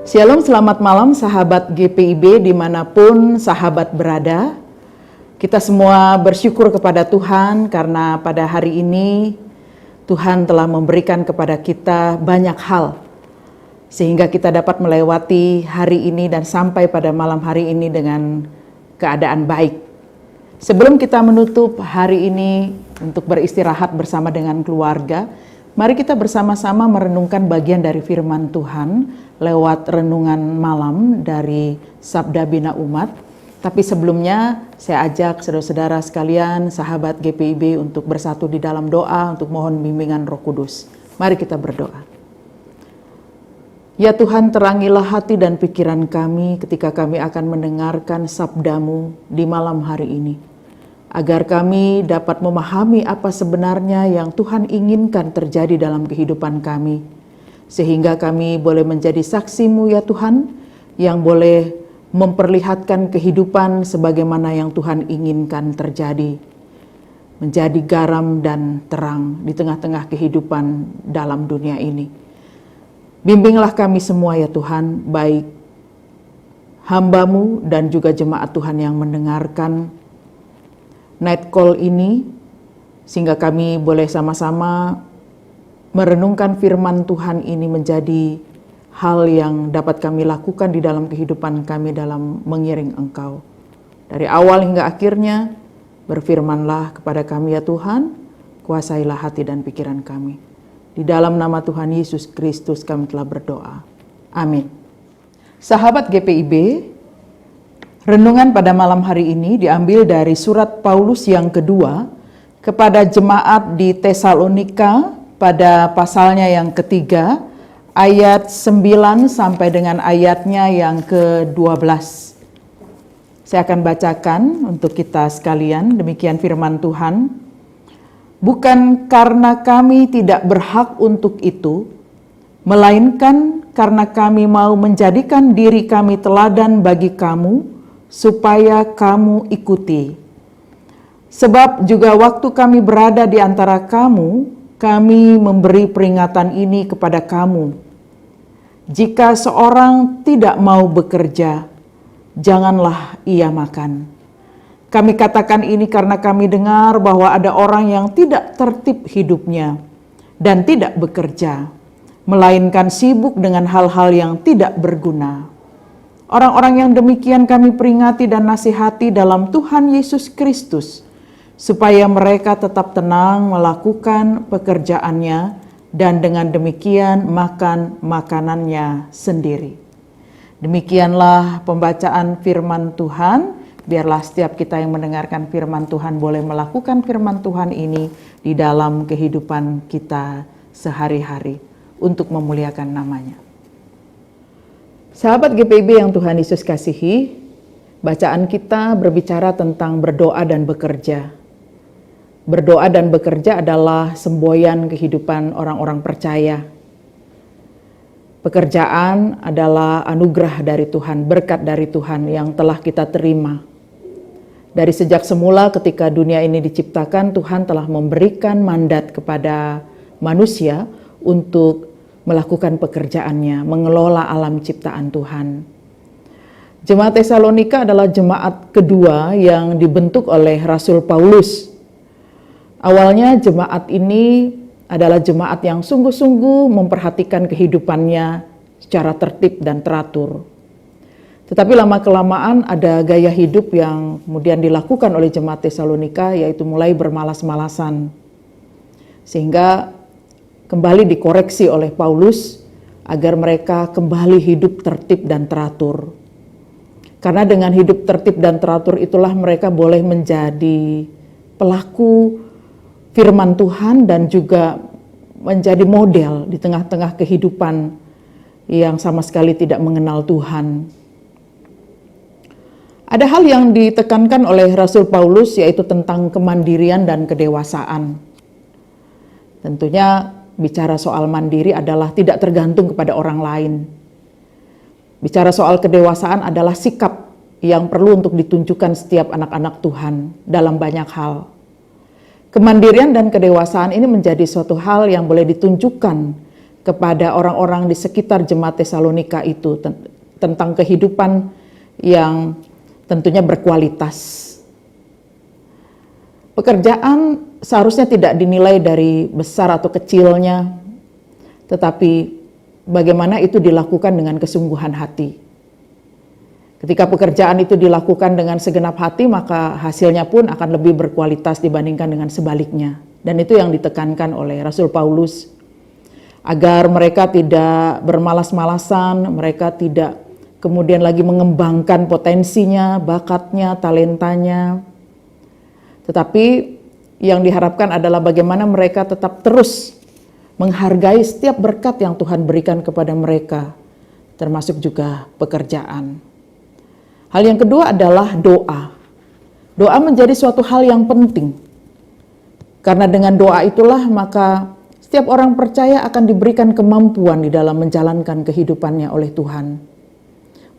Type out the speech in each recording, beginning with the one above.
Shalom, selamat malam sahabat GPIB dimanapun sahabat berada. Kita semua bersyukur kepada Tuhan karena pada hari ini Tuhan telah memberikan kepada kita banyak hal sehingga kita dapat melewati hari ini dan sampai pada malam hari ini dengan keadaan baik. Sebelum kita menutup hari ini untuk beristirahat bersama dengan keluarga, mari kita bersama-sama merenungkan bagian dari firman Tuhan lewat renungan malam dari Sabda Bina Umat. Tapi sebelumnya saya ajak saudara-saudara sekalian, sahabat GPIB untuk bersatu di dalam doa untuk mohon bimbingan Roh Kudus. Mari kita berdoa. Ya Tuhan, terangilah hati dan pikiran kami ketika kami akan mendengarkan sabda-Mu di malam hari ini, agar kami dapat memahami apa sebenarnya yang Tuhan inginkan terjadi dalam kehidupan kami, sehingga kami boleh menjadi saksi-Mu ya Tuhan, yang boleh memperlihatkan kehidupan sebagaimana yang Tuhan inginkan terjadi, menjadi garam dan terang di tengah-tengah kehidupan dalam dunia ini. Bimbinglah kami semua ya Tuhan, baik hamba-Mu dan juga jemaat Tuhan yang mendengarkan night call ini, sehingga kami boleh sama-sama merenungkan firman Tuhan ini menjadi hal yang dapat kami lakukan di dalam kehidupan kami dalam mengiring Engkau. Dari awal hingga akhirnya, berfirmanlah kepada kami ya Tuhan, kuasailah hati dan pikiran kami. Di dalam nama Tuhan Yesus Kristus kami telah berdoa. Amin. Sahabat GPIB, renungan pada malam hari ini diambil dari surat Paulus yang kedua kepada jemaat di Tesalonika pada pasalnya yang ketiga, ayat 9 sampai dengan ayatnya yang ke-12. Saya akan bacakan untuk kita sekalian, demikian firman Tuhan. Bukan karena kami tidak berhak untuk itu, melainkan karena kami mau menjadikan diri kami teladan bagi kamu, supaya kamu ikuti. Sebab juga waktu kami berada di antara kamu, kami memberi peringatan ini kepada kamu. Jika seorang tidak mau bekerja, janganlah ia makan. Kami katakan ini karena kami dengar bahwa ada orang yang tidak tertib hidupnya dan tidak bekerja, melainkan sibuk dengan hal-hal yang tidak berguna. Orang-orang yang demikian kami peringati dan nasihati dalam Tuhan Yesus Kristus, supaya mereka tetap tenang melakukan pekerjaannya dan dengan demikian makan makanannya sendiri. Demikianlah pembacaan firman Tuhan. Biarlah setiap kita yang mendengarkan firman Tuhan boleh melakukan firman Tuhan ini di dalam kehidupan kita sehari-hari untuk memuliakan namanya. Sahabat GPIB yang Tuhan Yesus kasihi, bacaan kita berbicara tentang berdoa dan bekerja. Berdoa dan bekerja adalah semboyan kehidupan orang-orang percaya. Pekerjaan adalah anugerah dari Tuhan, berkat dari Tuhan yang telah kita terima. Dari sejak semula ketika dunia ini diciptakan, Tuhan telah memberikan mandat kepada manusia untuk melakukan pekerjaannya, mengelola alam ciptaan Tuhan. Jemaat Tesalonika adalah jemaat kedua yang dibentuk oleh Rasul Paulus. Awalnya jemaat ini adalah jemaat yang sungguh-sungguh memperhatikan kehidupannya secara tertib dan teratur. Tetapi lama-kelamaan ada gaya hidup yang kemudian dilakukan oleh jemaat Tesalonika, yaitu mulai bermalas-malasan. Sehingga kembali dikoreksi oleh Paulus agar mereka kembali hidup tertib dan teratur. Karena dengan hidup tertib dan teratur itulah mereka boleh menjadi pelaku firman Tuhan dan juga menjadi model di tengah-tengah kehidupan yang sama sekali tidak mengenal Tuhan. Ada hal yang ditekankan oleh Rasul Paulus, yaitu tentang kemandirian dan kedewasaan. Tentunya bicara soal mandiri adalah tidak tergantung kepada orang lain. Bicara soal kedewasaan adalah sikap yang perlu untuk ditunjukkan setiap anak-anak Tuhan dalam banyak hal. Kemandirian dan kedewasaan ini menjadi suatu hal yang boleh ditunjukkan kepada orang-orang di sekitar jemaat Tesalonika itu tentang kehidupan yang tentunya berkualitas. Pekerjaan seharusnya tidak dinilai dari besar atau kecilnya, tetapi bagaimana itu dilakukan dengan kesungguhan hati. Ketika pekerjaan itu dilakukan dengan segenap hati, maka hasilnya pun akan lebih berkualitas dibandingkan dengan sebaliknya. Dan itu yang ditekankan oleh Rasul Paulus, agar mereka tidak bermalas-malasan, mereka tidak kemudian lagi mengembangkan potensinya, bakatnya, talentanya. Tetapi yang diharapkan adalah bagaimana mereka tetap terus menghargai setiap berkat yang Tuhan berikan kepada mereka, termasuk juga pekerjaan. Hal yang kedua adalah doa. Doa menjadi suatu hal yang penting. Karena dengan doa itulah maka setiap orang percaya akan diberikan kemampuan di dalam menjalankan kehidupannya oleh Tuhan.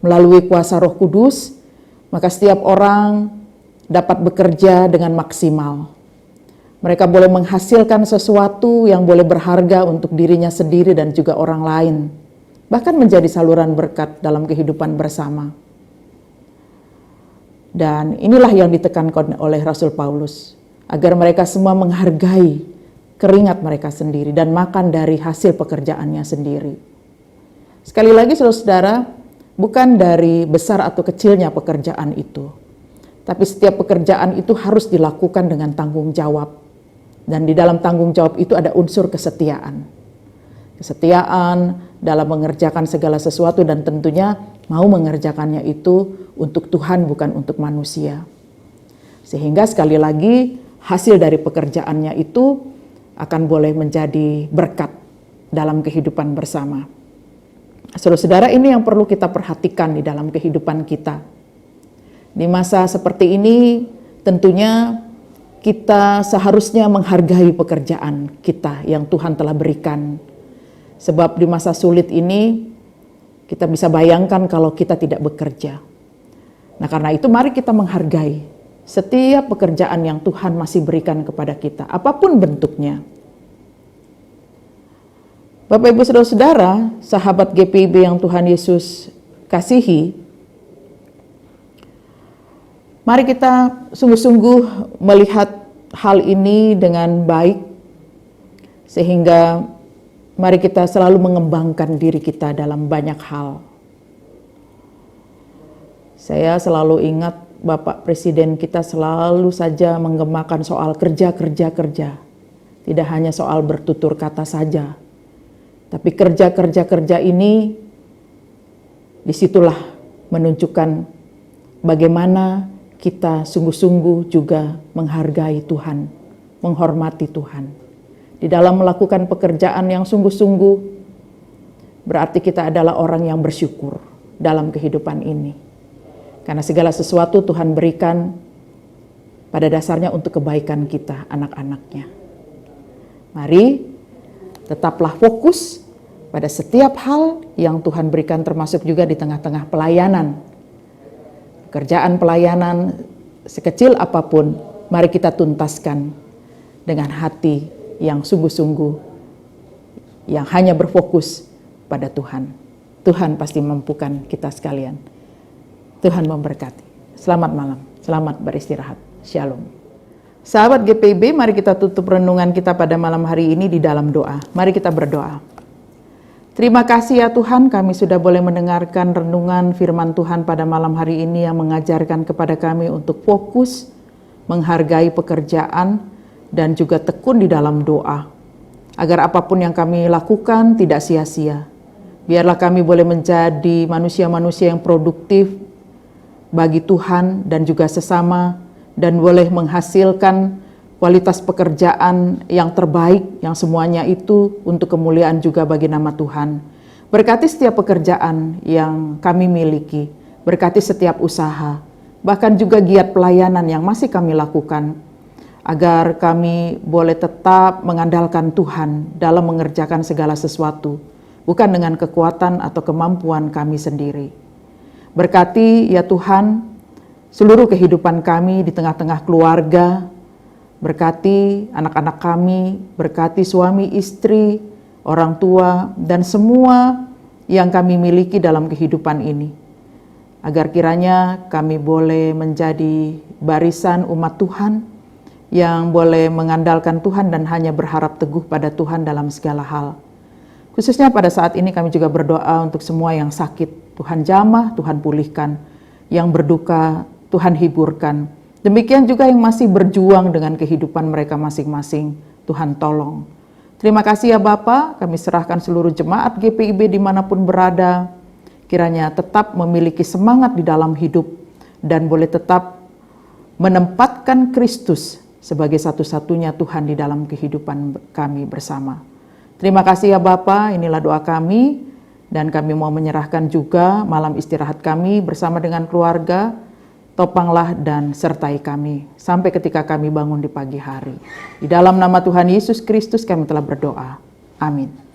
Melalui kuasa Roh Kudus, maka setiap orang dapat bekerja dengan maksimal. Mereka boleh menghasilkan sesuatu yang boleh berharga untuk dirinya sendiri dan juga orang lain. Bahkan menjadi saluran berkat dalam kehidupan bersama. Dan inilah yang ditekankan oleh Rasul Paulus, agar mereka semua menghargai keringat mereka sendiri dan makan dari hasil pekerjaannya sendiri. Sekali lagi saudara-saudara, bukan dari besar atau kecilnya pekerjaan itu, tapi setiap pekerjaan itu harus dilakukan dengan tanggung jawab. Dan di dalam tanggung jawab itu ada unsur kesetiaan. Kesetiaan dalam mengerjakan segala sesuatu dan tentunya mau mengerjakannya itu untuk Tuhan bukan untuk manusia. Sehingga sekali lagi hasil dari pekerjaannya itu akan boleh menjadi berkat dalam kehidupan bersama. Saudara-saudara, ini yang perlu kita perhatikan di dalam kehidupan kita. Di masa seperti ini tentunya kita seharusnya menghargai pekerjaan kita yang Tuhan telah berikan. Sebab di masa sulit ini kita bisa bayangkan kalau kita tidak bekerja. Nah, karena itu mari kita menghargai setiap pekerjaan yang Tuhan masih berikan kepada kita, apapun bentuknya. Bapak Ibu Saudara-saudara, sahabat GPIB yang Tuhan Yesus kasihi, mari kita sungguh-sungguh melihat hal ini dengan baik, sehingga mari kita selalu mengembangkan diri kita dalam banyak hal. Saya selalu ingat Bapak Presiden kita selalu saja menggemakan soal kerja. Tidak hanya soal bertutur kata saja. Tapi kerja ini disitulah menunjukkan bagaimana kita sungguh-sungguh juga menghargai Tuhan, menghormati Tuhan. Di dalam melakukan pekerjaan yang sungguh-sungguh, berarti kita adalah orang yang bersyukur dalam kehidupan ini. Karena segala sesuatu Tuhan berikan pada dasarnya untuk kebaikan kita, anak-anaknya. Mari tetaplah fokus pada setiap hal yang Tuhan berikan, termasuk juga di tengah-tengah pelayanan. Pekerjaan pelayanan sekecil apapun, mari kita tuntaskan dengan hati yang sungguh-sungguh, yang hanya berfokus pada Tuhan. Tuhan pasti mampukan kita sekalian. Tuhan memberkati. Selamat malam, selamat beristirahat. Shalom. Sahabat GPIB, mari kita tutup renungan kita pada malam hari ini di dalam doa. Mari kita berdoa. Terima kasih ya Tuhan, kami sudah boleh mendengarkan renungan firman Tuhan pada malam hari ini yang mengajarkan kepada kami untuk fokus, menghargai pekerjaan, dan juga tekun di dalam doa. Agar apapun yang kami lakukan tidak sia-sia. Biarlah kami boleh menjadi manusia-manusia yang produktif bagi Tuhan dan juga sesama, dan boleh menghasilkan kualitas pekerjaan yang terbaik, yang semuanya itu untuk kemuliaan juga bagi nama Tuhan. Berkati setiap pekerjaan yang kami miliki, berkati setiap usaha, bahkan juga giat pelayanan yang masih kami lakukan, agar kami boleh tetap mengandalkan Tuhan dalam mengerjakan segala sesuatu, bukan dengan kekuatan atau kemampuan kami sendiri. Berkati ya Tuhan seluruh kehidupan kami di tengah-tengah keluarga, berkati anak-anak kami, berkati suami istri, orang tua, dan semua yang kami miliki dalam kehidupan ini. Agar kiranya kami boleh menjadi barisan umat Tuhan yang boleh mengandalkan Tuhan dan hanya berharap teguh pada Tuhan dalam segala hal. Khususnya pada saat ini kami juga berdoa untuk semua yang sakit. Tuhan jamah, Tuhan pulihkan. Yang berduka, Tuhan hiburkan. Demikian juga yang masih berjuang dengan kehidupan mereka masing-masing. Tuhan tolong. Terima kasih ya Bapa, kami serahkan seluruh jemaat GPIB dimanapun berada. Kiranya tetap memiliki semangat di dalam hidup dan boleh tetap menempatkan Kristus sebagai satu-satunya Tuhan di dalam kehidupan kami bersama. Terima kasih ya Bapa, inilah doa kami. Dan kami mau menyerahkan juga malam istirahat kami bersama dengan keluarga. Topanglah dan sertai kami sampai ketika kami bangun di pagi hari. Di dalam nama Tuhan Yesus Kristus kami telah berdoa. Amin.